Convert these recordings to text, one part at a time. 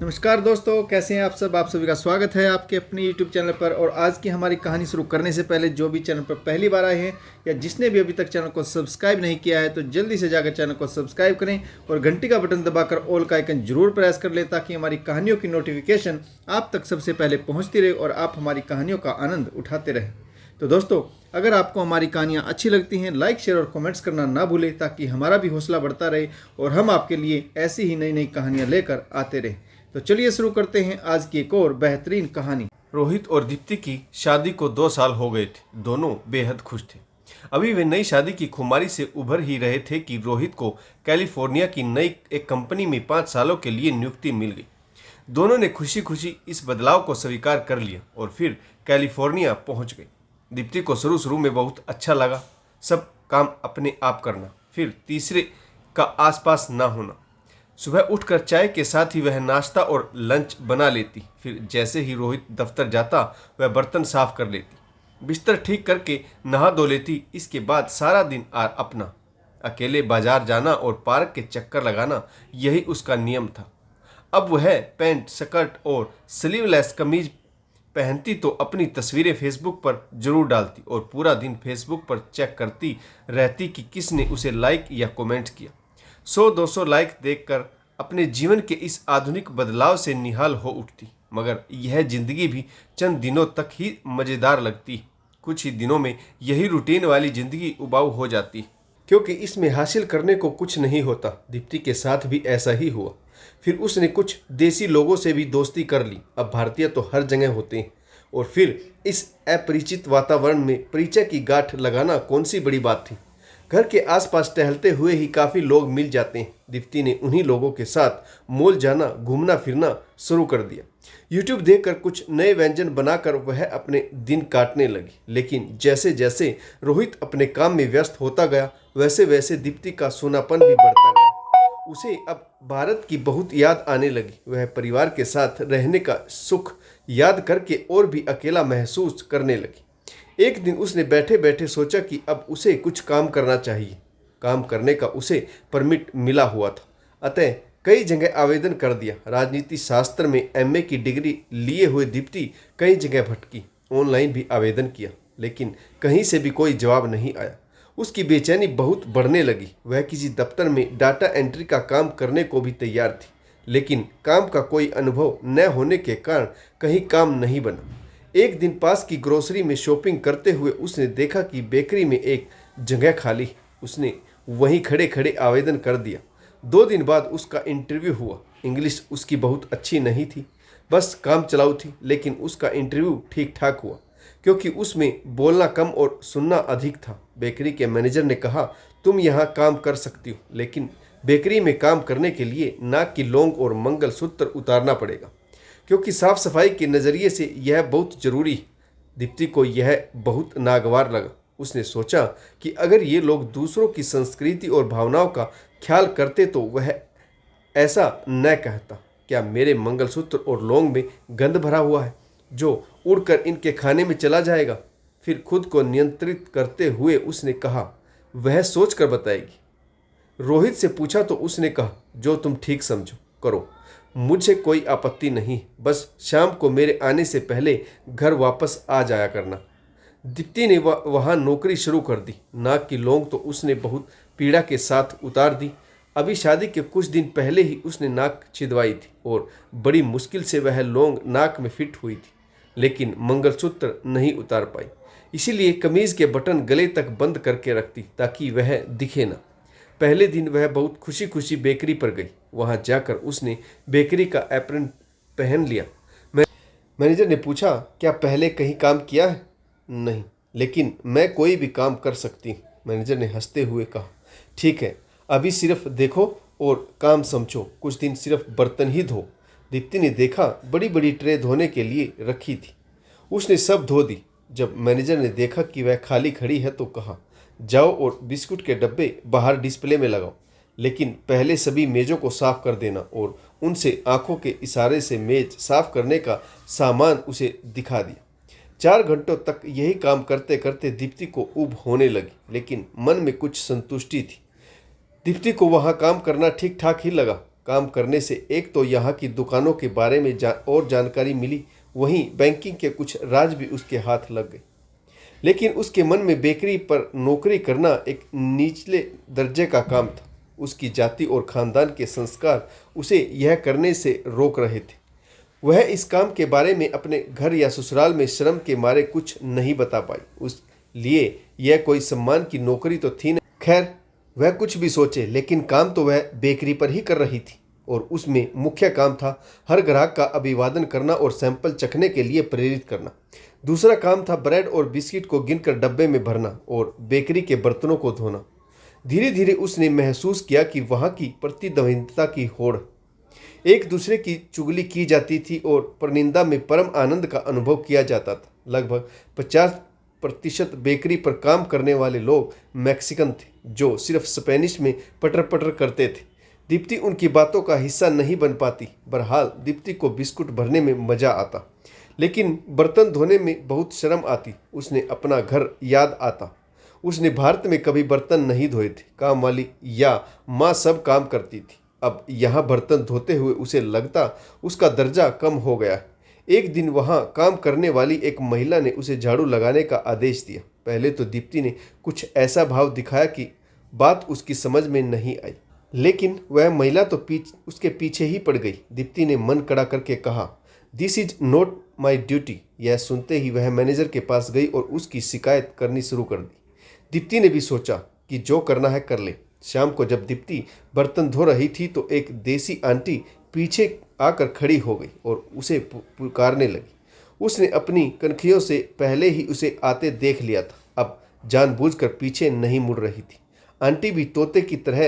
नमस्कार दोस्तों, कैसे हैं आप सब। आप सभी का स्वागत है आपके अपने YouTube चैनल पर। और आज की हमारी कहानी शुरू करने से पहले जो भी चैनल पर पहली बार आए हैं या जिसने भी अभी तक चैनल को सब्सक्राइब नहीं किया है तो जल्दी से जाकर चैनल को सब्सक्राइब करें और घंटी का बटन दबाकर ऑल का आइकन जरूर प्रेस कर लें ताकि हमारी कहानियों की नोटिफिकेशन आप तक सबसे पहले पहुँचती रहे और आप हमारी कहानियों का आनंद उठाते रहें। तो दोस्तों, अगर आपको हमारी कहानियाँ अच्छी लगती हैं, लाइक शेयर और कमेंट्स करना ना भूलें ताकि हमारा भी हौसला बढ़ता रहे और हम आपके लिए ऐसी ही नई नई कहानियाँ लेकर आते रहें। तो चलिए शुरू करते हैं आज की एक और बेहतरीन कहानी। रोहित और दीप्ति की शादी को 2 साल हो गए थे। दोनों बेहद खुश थे। अभी वे नई शादी की खुमारी से उभर ही रहे थे कि रोहित को कैलिफोर्निया की नई एक कंपनी में 5 सालों के लिए नियुक्ति मिल गई। दोनों ने खुशी खुशी इस बदलाव को स्वीकार कर लिया और फिर कैलिफोर्निया पहुंच गए। दीप्ति को शुरू में बहुत अच्छा लगा, सब काम अपने आप करना, फिर तीसरे का आसपास ना होना। सुबह उठकर चाय के साथ ही वह नाश्ता और लंच बना लेती। फिर जैसे ही रोहित दफ्तर जाता वह बर्तन साफ कर लेती, बिस्तर ठीक करके नहा धो लेती। इसके बाद सारा दिन अपना अकेले बाजार जाना और पार्क के चक्कर लगाना, यही उसका नियम था। अब वह पैंट शर्ट और स्लीवलेस कमीज पहनती तो अपनी तस्वीरें फेसबुक पर जरूर डालती और पूरा दिन फेसबुक पर चेक करती रहती कि किसने उसे लाइक या कमेंट किया। 100-200 लाइक देखकर अपने जीवन के इस आधुनिक बदलाव से निहाल हो उठती। मगर यह जिंदगी भी चंद दिनों तक ही मज़ेदार लगती। कुछ ही दिनों में यही रूटीन वाली जिंदगी उबाऊ हो जाती, क्योंकि इसमें हासिल करने को कुछ नहीं होता। दीप्ति के साथ भी ऐसा ही हुआ। फिर उसने कुछ देसी लोगों से भी दोस्ती कर ली। अब भारतीय तो हर जगह होते हैं और फिर इस अपरिचित वातावरण में परिचय की गांठ लगाना कौन सी बड़ी बात थी। घर के आसपास टहलते हुए ही काफ़ी लोग मिल जाते हैं। दीप्ति ने उन्हीं लोगों के साथ मॉल जाना, घूमना फिरना शुरू कर दिया। यूट्यूब देखकर कुछ नए व्यंजन बनाकर वह अपने दिन काटने लगी। लेकिन जैसे जैसे रोहित अपने काम में व्यस्त होता गया वैसे वैसे दीप्ति का सूनापन भी बढ़ता गया। उसे अब भारत की बहुत याद आने लगी। वह परिवार के साथ रहने का सुख याद करके और भी अकेला महसूस करने लगी। एक दिन उसने बैठे बैठे सोचा कि अब उसे कुछ काम करना चाहिए। काम करने का उसे परमिट मिला हुआ था, अतः कई जगह आवेदन कर दिया। राजनीति शास्त्र में एमए की डिग्री लिए हुए दीप्ति कई जगह भटकी, ऑनलाइन भी आवेदन किया, लेकिन कहीं से भी कोई जवाब नहीं आया। उसकी बेचैनी बहुत बढ़ने लगी। वह किसी दफ्तर में डाटा एंट्री का काम करने को भी तैयार थी, लेकिन काम का कोई अनुभव न होने के कारण कहीं काम नहीं बना। एक दिन पास की ग्रोसरी में शॉपिंग करते हुए उसने देखा कि बेकरी में एक जगह खाली। उसने वहीं खड़े खड़े आवेदन कर दिया। 2 दिन बाद उसका इंटरव्यू हुआ। इंग्लिश उसकी बहुत अच्छी नहीं थी, बस काम चलाऊ थी, लेकिन उसका इंटरव्यू ठीक ठाक हुआ क्योंकि उसमें बोलना कम और सुनना अधिक था। बेकरी के मैनेजर ने कहा, तुम यहाँ काम कर सकती हो, लेकिन बेकरी में काम करने के लिए नाक की लौंग और मंगलसूत्र उतारना पड़ेगा, क्योंकि साफ सफाई के नज़रिए से यह बहुत ज़रूरी है। दीप्ति को यह बहुत नागवार लगा। उसने सोचा कि अगर ये लोग दूसरों की संस्कृति और भावनाओं का ख्याल करते तो वह ऐसा न कहता। क्या मेरे मंगलसूत्र और लौंग में गंध भरा हुआ है जो उड़कर इनके खाने में चला जाएगा? फिर खुद को नियंत्रित करते हुए उसने कहा, वह सोच कर बताएगी। रोहित से पूछा तो उसने कहा, जो तुम ठीक समझो करो, मुझे कोई आपत्ति नहीं, बस शाम को मेरे आने से पहले घर वापस आ जाया करना। दीप्ति ने वहाँ नौकरी शुरू कर दी। नाक की लौंग तो उसने बहुत पीड़ा के साथ उतार दी। अभी शादी के कुछ दिन पहले ही उसने नाक छिदवाई थी और बड़ी मुश्किल से वह लौंग नाक में फिट हुई थी, लेकिन मंगलसूत्र नहीं उतार पाई। इसीलिए कमीज के बटन गले तक बंद करके रखती ताकि वह दिखे ना। पहले दिन वह बहुत खुशी खुशी बेकरी पर गई। वहां जाकर उसने बेकरी का एप्रन पहन लिया। मैनेजर ने पूछा, क्या पहले कहीं काम किया है? नहीं, लेकिन मैं कोई भी काम कर सकती हूँ। मैनेजर ने हंसते हुए कहा, ठीक है, अभी सिर्फ देखो और काम समझो, कुछ दिन सिर्फ बर्तन ही धो। दीप्ति ने देखा बड़ी बड़ी ट्रे धोने के लिए रखी थी। उसने सब धो दी। जब मैनेजर ने देखा कि वह खाली खड़ी है तो कहा, जाओ और बिस्कुट के डब्बे बाहर डिस्प्ले में लगाओ, लेकिन पहले सभी मेज़ों को साफ कर देना। और उनसे आंखों के इशारे से मेज साफ करने का सामान उसे दिखा दिया। 4 घंटों तक यही काम करते करते दीप्ति को ऊब होने लगी, लेकिन मन में कुछ संतुष्टि थी। दीप्ति को वहाँ काम करना ठीक ठाक ही लगा। काम करने से एक तो यहाँ की दुकानों के बारे में और जानकारी मिली, वहीं बैंकिंग के कुछ राज भी उसके हाथ लग गए। लेकिन उसके मन में बेकरी पर नौकरी करना एक निचले दर्जे का काम था। उसकी जाति और खानदान के संस्कार उसे यह करने से रोक रहे थे। वह इस काम के बारे में अपने घर या ससुराल में शर्म के मारे कुछ नहीं बता पाई। उस लिए यह कोई सम्मान की नौकरी तो थी नहीं। खैर, वह कुछ भी सोचे, लेकिन काम तो वह बेकरी पर ही कर रही थी और उसमें मुख्य काम था हर ग्राहक का अभिवादन करना और सैंपल चखने के लिए प्रेरित करना। दूसरा काम था ब्रेड और बिस्किट को गिनकर डब्बे में भरना और बेकरी के बर्तनों को धोना। धीरे धीरे उसने महसूस किया कि वहाँ की प्रतिद्वंद्विता की होड़, एक दूसरे की चुगली की जाती थी और परनिंदा में परम आनंद का अनुभव किया जाता था। लगभग 50% बेकरी पर काम करने वाले लोग मैक्सिकन थे, जो सिर्फ स्पेनिश में पटर पटर करते थे। दीप्ति उनकी बातों का हिस्सा नहीं बन पाती। बहरहाल दीप्ति को बिस्कुट भरने में मजा आता, लेकिन बर्तन धोने में बहुत शर्म आती। उसने अपना घर याद आता। उसने भारत में कभी बर्तन नहीं धोए थे। काम वाली या माँ सब काम करती थी। अब यहाँ बर्तन धोते हुए उसे लगता उसका दर्जा कम हो गया। एक दिन वहाँ काम करने वाली एक महिला ने उसे झाड़ू लगाने का आदेश दिया। पहले तो दीप्ति ने कुछ ऐसा भाव दिखाया कि बात उसकी समझ में नहीं आई, लेकिन वह महिला तो उसके पीछे ही पड़ गई। दीप्ति ने मन कड़ा करके कहा, this is not my duty. यह सुनते ही वह मैनेजर के पास गई और उसकी शिकायत करनी शुरू कर दी। दीप्ति ने भी सोचा कि जो करना है कर ले। शाम को जब दीप्ति बर्तन धो रही थी तो एक देसी आंटी पीछे आकर खड़ी हो गई और उसे पुकारने लगी। उसने अपनी कनखियों से पहले ही उसे आते देख लिया था। अब जानबूझकर पीछे नहीं मुड़ रही थी। आंटी भी तोते की तरह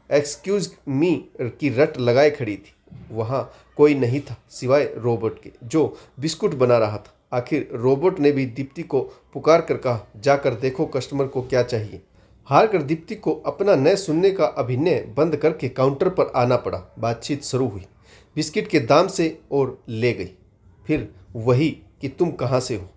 एक्सक्यूज मी की रट लगाए खड़ी थी। वहाँ कोई नहीं था सिवाय रोबोट के, जो बिस्कुट बना रहा था। आखिर रोबोट ने भी दीप्ति को पुकार कर कहा, जाकर देखो कस्टमर को क्या चाहिए। हार कर दीप्ति को अपना न सुनने का अभिनय बंद करके काउंटर पर आना पड़ा। बातचीत शुरू हुई, बिस्किट के दाम से और ले गई। फिर वही कि तुम कहाँ से हो,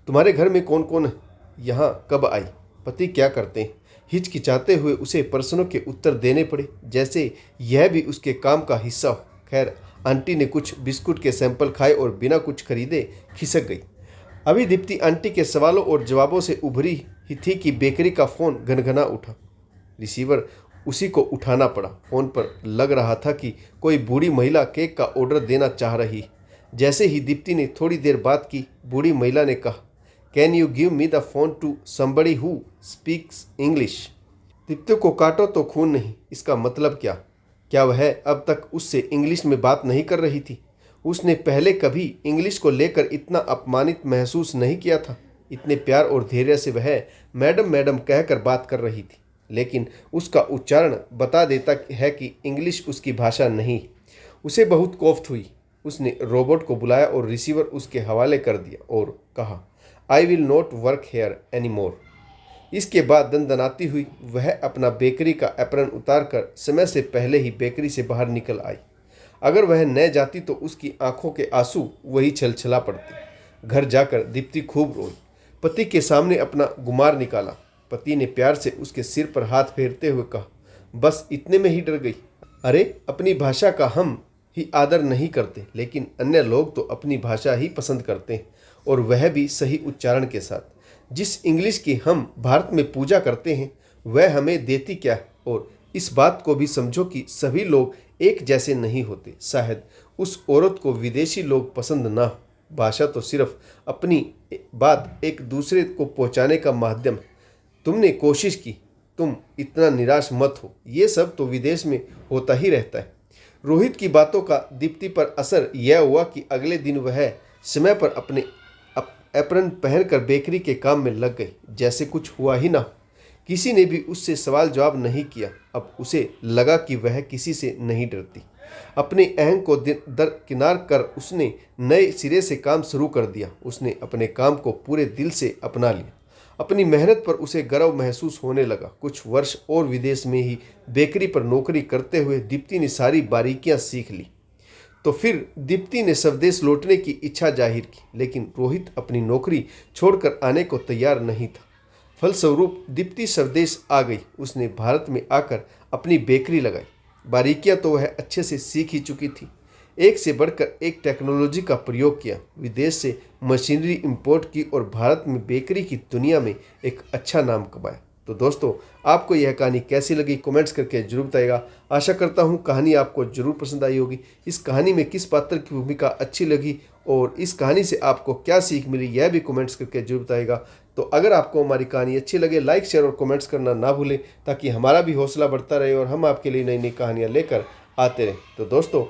तुम्हारे घर में कौन कौन है, यहाँ कब आई, पति क्या करते हैं। हिचकिचाते हुए उसे प्रश्नों के उत्तर देने पड़े, जैसे यह भी उसके काम का हिस्सा हो। खैर, आंटी ने कुछ बिस्कुट के सैंपल खाए और बिना कुछ खरीदे खिसक गई। अभी दीप्ति आंटी के सवालों और जवाबों से उभरी ही थी कि बेकरी का फ़ोन घनघना उठा। रिसीवर उसी को उठाना पड़ा। फ़ोन पर लग रहा था कि कोई बूढ़ी महिला केक का ऑर्डर देना चाह रही। जैसे ही दीप्ति ने थोड़ी देर बात की, बूढ़ी महिला ने कहा, can you give me the phone to somebody who speaks English. Deepti को काटो तो खून नहीं, इसका मतलब क्या वह अब तक उससे इंग्लिश में बात नहीं कर रही थी। उसने पहले कभी इंग्लिश को लेकर इतना अपमानित महसूस नहीं किया था। इतने प्यार और धैर्य से वह मैडम मैडम कहकर बात कर रही थी, लेकिन उसका उच्चारण बता देता है कि इंग्लिश उसकी भाषा नहीं। उसे बहुत कोफ्त हुई। उसने रोबोट को बुलाया और रिसीवर उसके हवाले कर दिया और कहा, I will not work here any more. इसके बाद दंदनाती हुई वह अपना बेकरी का एप्रन उतार कर समय से पहले ही बेकरी से बाहर निकल आई। अगर वह न जाती तो उसकी आंखों के आंसू वही छलछला पड़ते। घर जाकर दीप्ति खूब रोई। पति के सामने अपना गुमार निकाला। पति ने प्यार से उसके सिर पर हाथ फेरते हुए कहा, बस इतने में ही डर गई। अरे, अपनी भाषा का हम ही आदर नहीं करते, लेकिन अन्य लोग तो अपनी भाषा ही पसंद करते हैं, और वह भी सही उच्चारण के साथ। जिस इंग्लिश की हम भारत में पूजा करते हैं वह हमें देती क्या है। और इस बात को भी समझो कि सभी लोग एक जैसे नहीं होते। शायद उस औरत को विदेशी लोग पसंद ना हो। भाषा तो सिर्फ अपनी बात एक दूसरे को पहुंचाने का माध्यम है। तुमने कोशिश की, तुम इतना निराश मत हो, ये सब तो विदेश में होता ही रहता है। रोहित की बातों का दीप्ति पर असर यह हुआ कि अगले दिन वह समय पर अपने एप्रन पहनकर बेकरी के काम में लग गई, जैसे कुछ हुआ ही ना हो। किसी ने भी उससे सवाल जवाब नहीं किया। अब उसे लगा कि वह किसी से नहीं डरती। अपने अहंग को दरकिनार कर उसने नए सिरे से काम शुरू कर दिया। उसने अपने काम को पूरे दिल से अपना लिया। अपनी मेहनत पर उसे गर्व महसूस होने लगा। कुछ वर्ष और विदेश में ही बेकरी पर नौकरी करते हुए दीप्ति ने सारी बारीकियां सीख ली। तो फिर दीप्ति ने स्वदेश लौटने की इच्छा जाहिर की, लेकिन रोहित अपनी नौकरी छोड़कर आने को तैयार नहीं था। फलस्वरूप दीप्ति स्वदेश आ गई। उसने भारत में आकर अपनी बेकरी लगाई। बारीकियां तो वह अच्छे से सीख ही चुकी थी। एक से बढ़कर एक टेक्नोलॉजी का प्रयोग किया, विदेश से मशीनरी इंपोर्ट की और भारत में बेकरी की दुनिया में एक अच्छा नाम कमाया। तो दोस्तों, आपको यह कहानी कैसी लगी कमेंट्स करके जरूर बताइएगा। आशा करता हूँ कहानी आपको जरूर पसंद आई होगी। इस कहानी में किस पात्र की भूमिका अच्छी लगी और इस कहानी से आपको क्या सीख मिली, यह भी कमेंट्स करके जरूर बताइएगा। तो अगर आपको हमारी कहानी अच्छी लगे, लाइक शेयर और कमेंट्स करना ना भूलें, ताकि हमारा भी हौसला बढ़ता रहे और हम आपके लिए नई नई कहानियाँ लेकर आते रहें। तो दोस्तों,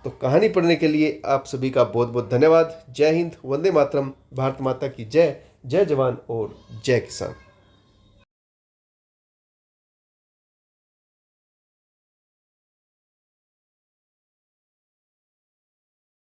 तो कहानी पढ़ने के लिए आप सभी का बहुत बहुत धन्यवाद। जय हिंद, वंदे मातरम, भारत माता की जय, जय जवान और जय किसान।